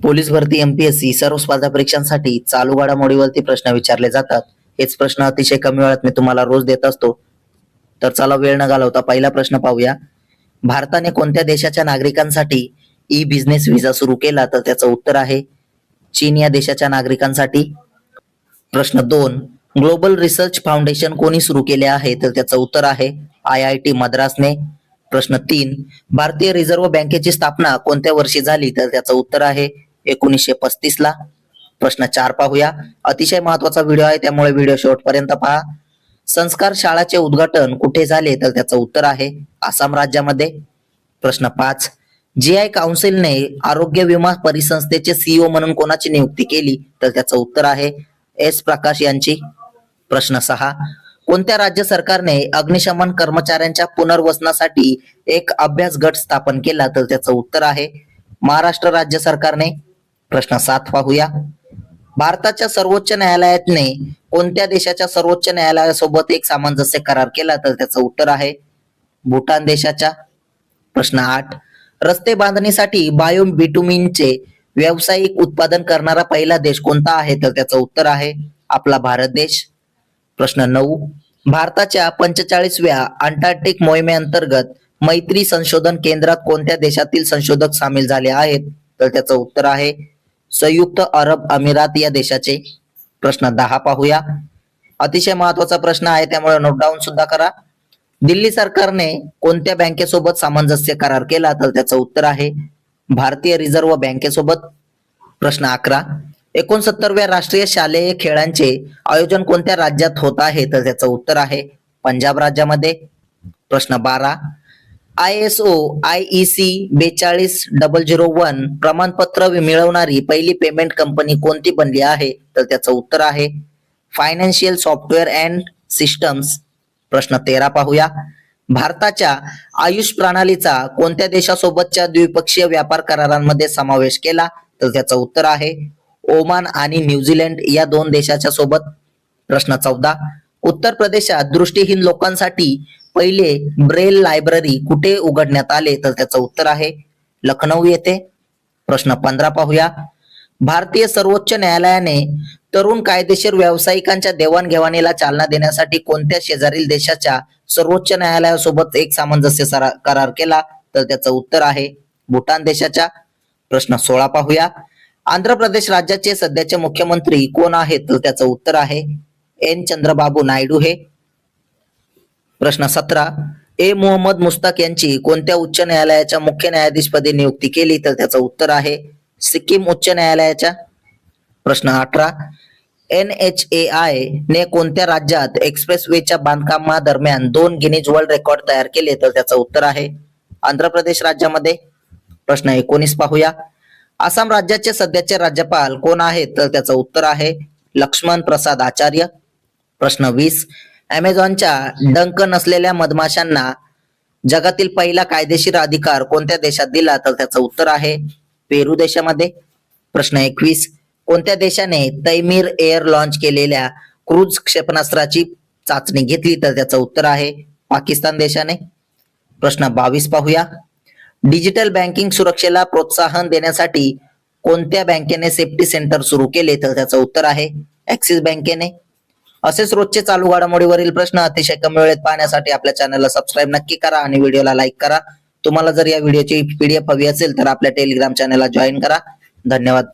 Police भरती MPSC सर्व स्पर्धा परीक्षांसाठी चालू घडामोडीवरती प्रश्न विचारले जातात. हेच प्रश्न अतिशय कमी वेळात मी तुम्हाला रोज देत असतो. तर चला वेळ न घालवता पहिला प्रश्न पाहूया. भारताने कोणत्या देशाच्या नागरिकांसाठी ई बिझनेस व्हिसा सुरू केला? तर त्याचं उत्तर आहे चीन या देशाच्या नागरिकांसाठी. प्रश्न 2, ग्लोबल रिसर्च फाउंडेशन कोणी सुरू केले आहे? तर त्याचं उत्तर आहे IIT मद्रासने. प्रश्न 3, भारतीय रिझर्व्ह बँकेची स्थापना कोणत्या वर्षी झाली? तर त्याचं उत्तर आहे 1935 ला. प्रश्न 4 पाहूया. अतिशय महत्वाचा व्हिडिओ आहे, त्यामुळे व्हिडिओ शेवटपर्यंत पहा. संस्कार शाळाचे उद्घाटन कुठे झाले? तर त्याचं उत्तर आहे आसाम राज्यामध्ये. प्रश्न 5, GI काउन्सिलने आरोग्य विमा परिसंस्थेचे CEO म्हणून कोणाची नियुक्ती केली? तर त्याचं उत्तर आहे S प्रकाश यांची. प्रश्न 6, कोणत्या राज्य सरकारने अग्निशमन कर्मचाऱ्यांच्या पुनर्वसनासाठी एक अभ्यास गट स्थापन केला? तर त्याचं उत्तर आहे महाराष्ट्र राज्य सरकारने. प्रश्न 7 पाहूया. भारताच्या सर्वोच्च न्यायालयाने कोणत्या देशाच्या सर्वोच्च न्यायालयासोबत एक सामंजस्य करार केला? तर त्याचं उत्तर आहे भूटान देशाच्या. प्रश्न 8, रस्ते बांधणीसाठी बायो बिटुमिनचे व्यावसायिक उत्पादन करणारा पहिला देश कोणता आहे? तर त्याचं उत्तर आहे आपला भारत देश. प्रश्न 9, भारताच्या 45व्या अंटार्क्टिक मोहिमेअंतर्गत मैत्री संशोधन केंद्रात कोणत्या देशातील संशोधक सामील झाले आहेत? तर त्याचं उत्तर आहे संयुक्त अरब अमिरात या देशाचे. प्रश्न 10 पाहूया. अतिशय महत्वाचा प्रश्न आहे, त्यामुळे नोट डाऊन सुद्धा करा. दिल्ली सरकारने कोणत्या बँकेसोबत सामंजस्य करार केला? तर त्याचं उत्तर आहे भारतीय रिझर्व्ह बँकेसोबत. प्रश्न 11, 69व्या राष्ट्रीय शालेय खेळांचे आयोजन कोणत्या राज्यात होत आहे? तर त्याचं उत्तर आहे पंजाब राज्यामध्ये. प्रश्न 12, ISO IEC 42001 प्रमाणपत्र मिळवणारी पहिली पेमेंट कंपनी कोणती बनली आहे? तर त्याचं उत्तर आहे फायनान्शियल सॉफ्टवेअर अँड सिस्टम्स. प्रश्न 13 पाहूया. भारताच्या आयुष प्रणालीचा कोणत्या देशासोबतच्या द्विपक्षीय व्यापार करारांमध्ये समावेश केला? तर त्याचं उत्तर आहे ओमान आणि न्यूझीलंड या 2 देशाच्या सोबत. प्रश्न 14, उत्तर प्रदेशात दृष्टीहीन लोकांसाठी पहिले ब्रेल लायब्ररी कुठे उघडण्यात आले? तर त्याचं उत्तर आहे लखनौ येथे. प्रश्न 15 पाहूया. भारतीय सर्वोच्च न्यायालयाने तरुण कायदेशीर व्यावसायिकांच्या देवाणघेवाणीला चालना देण्यासाठी कोणत्या शेजारील देशाच्या सर्वोच्च न्यायालयासोबत एक सामंजस्य करार केला? तर त्याचं उत्तर आहे भूटान देशाच्या. प्रश्न 16 पाहूया. आंध्र प्रदेश राज्याचे सध्याचे मुख्यमंत्री कोण आहेत? तर त्याचं उत्तर आहे N चंद्रबाबू नायडू हे. प्रश्न 17, मोहम्मद मुस्ताक यांची कोणत्या उच्च न्यायालयाच्या मुख्य न्यायाधीशपदी नियुक्ती केली? तर त्याचं उत्तर आहे सिक्कीम उच्च न्यायालयाच्या. प्रश्न 18, NHAI ने कोणत्या राज्यात एक्सप्रेसवेच्या बांधकामादरम्यान 2 गिनीज वर्ल्ड रेकॉर्ड तयार केले? तर त्याचं उत्तर आहे आंध्र प्रदेश राज्यामध्ये. प्रश्न 19 पाहूया. आसाम राज्याचे सध्याचे राज्यपाल कोण आहेत? तर त्याचं उत्तर आहे लक्ष्मण प्रसाद आचार्य. प्रश्न 20, अमेझॉनच्या डंक नसलेल्या मधमाशांना जगातील पहिला कायदेशीर अधिकार कोणत्या देशात दिला? तर त्याचं उत्तर आहे पेरू देशामध्ये. प्रश्न 21, कोणत्या देशाने तैमीर एअर लॉन्च केलेल्या क्रूज क्षेपणास्त्राची चाचणी घेतली? तर त्याचं उत्तर आहे पाकिस्तान देशाने. प्रश्न 22 पाहूया. डिजिटल बँकिंग सुरक्षेला प्रोत्साहन देण्यासाठी कोणत्या बँकेने सेफ्टी सेंटर सुरू केले? तर त्याचं उत्तर आहे ऍक्सिस बँकेने. असेच रोजचे चालू घडामोडीवरील प्रश्न अतिशय कमी वेळेत पाहण्यासाठी आपल्या चॅनलला सबस्क्राईब नक्की करा आणि व्हिडिओला लाईक करा. तुम्हाला जर या व्हिडिओची PDF हवी असेल तर आपल्या टेलिग्राम चॅनलला जॉईन करा. धन्यवाद.